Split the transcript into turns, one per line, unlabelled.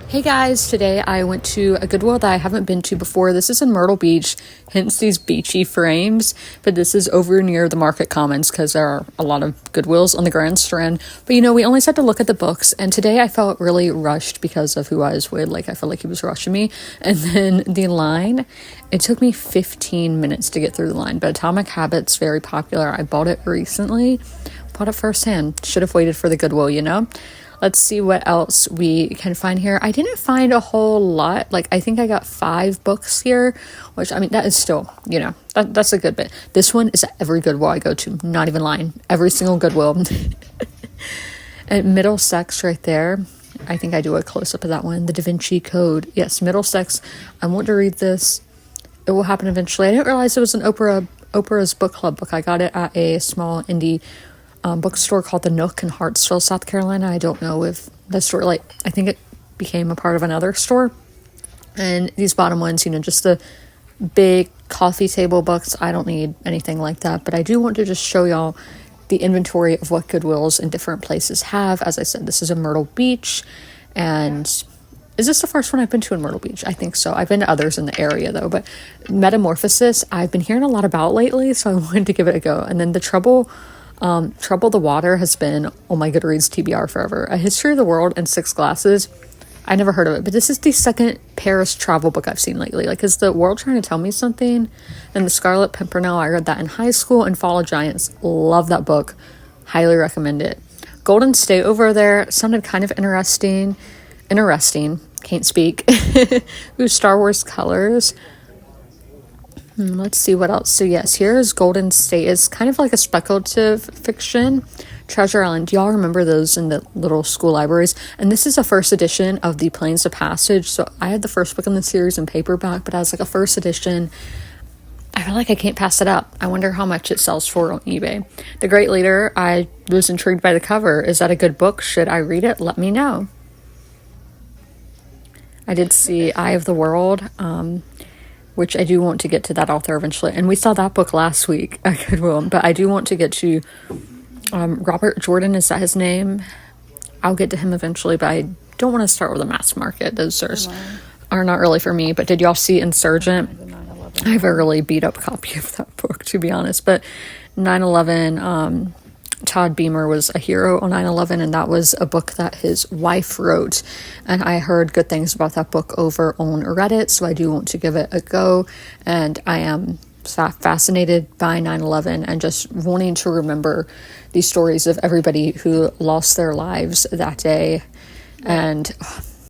Hey guys, today I went to a Goodwill that I haven't been to before. This is in Myrtle Beach, hence these beachy frames, but this is over near the Market Commons because there are a lot of Goodwills on the Grand Strand. But we only had to look at the books, and today I felt really rushed because of who I was with. I felt like he was rushing me. And then the line, it took me 15 minutes to get through the line, but Atomic Habits, very popular. I bought it recently, bought it firsthand. Should have waited for the Goodwill. Let's see what else we can find here. I didn't find a whole lot. I think I got 5 books here, which, that is still, that's a good bit. This one is at every Goodwill I go to, not even lying. Every single Goodwill. At Middlesex right there, I think I do a close-up of that one. The Da Vinci Code. Yes, Middlesex. I want to read this. It will happen eventually. I didn't realize it was an Oprah's book club book. I got it at a small indie bookstore called The Nook in Hartsville, South Carolina. I don't know if the store, I think it became a part of another store. And these bottom ones, just the big coffee table books. I don't need anything like that, but I do want to just show y'all the inventory of what Goodwills in different places have. As I said, this is in Myrtle Beach, and is this the first one I've been to in Myrtle Beach? I think so. I've been to others in the area though, but Metamorphosis, I've been hearing a lot about lately, so I wanted to give it a go. And then Trouble the Water has been on my Goodreads TBR forever. A History of the World in 6 Glasses. I never heard of it, but this is the second Paris travel book I've seen lately. Is the world trying to tell me something? And The Scarlet Pimpernel, I read that in high school, and Fall of Giants. Love that book. Highly recommend it. Golden State over there sounded kind of interesting. Can't speak. Ooh, Star Wars Colors. Let's see what else. So yes, here's Golden State. It's kind of like a speculative fiction. Treasure Island. Do y'all remember those in the little school libraries? And this is a first edition of the Planes of Passage. So I had the first book in the series in paperback, but as a first edition, I feel like I can't pass it up. I wonder how much it sells for on eBay. The Great Leader. I was intrigued by the cover. Is that a good book? Should I read it? Let me know. I did see Eye of the World, which I do want to get to that author eventually. And we saw that book last week at Goodwill, but I do want to get to Robert Jordan, is that his name? I'll get to him eventually, but I don't want to start with a mass market. Those are not really for me. But did y'all see Insurgent? I have a really beat up copy of that book, to be honest. But 9/11, Todd Beamer was a hero on 9/11, and that was a book that his wife wrote, and I heard good things about that book over on Reddit, so I do want to give it a go. And I am fascinated by 9/11 and just wanting to remember these stories of everybody who lost their lives that day. And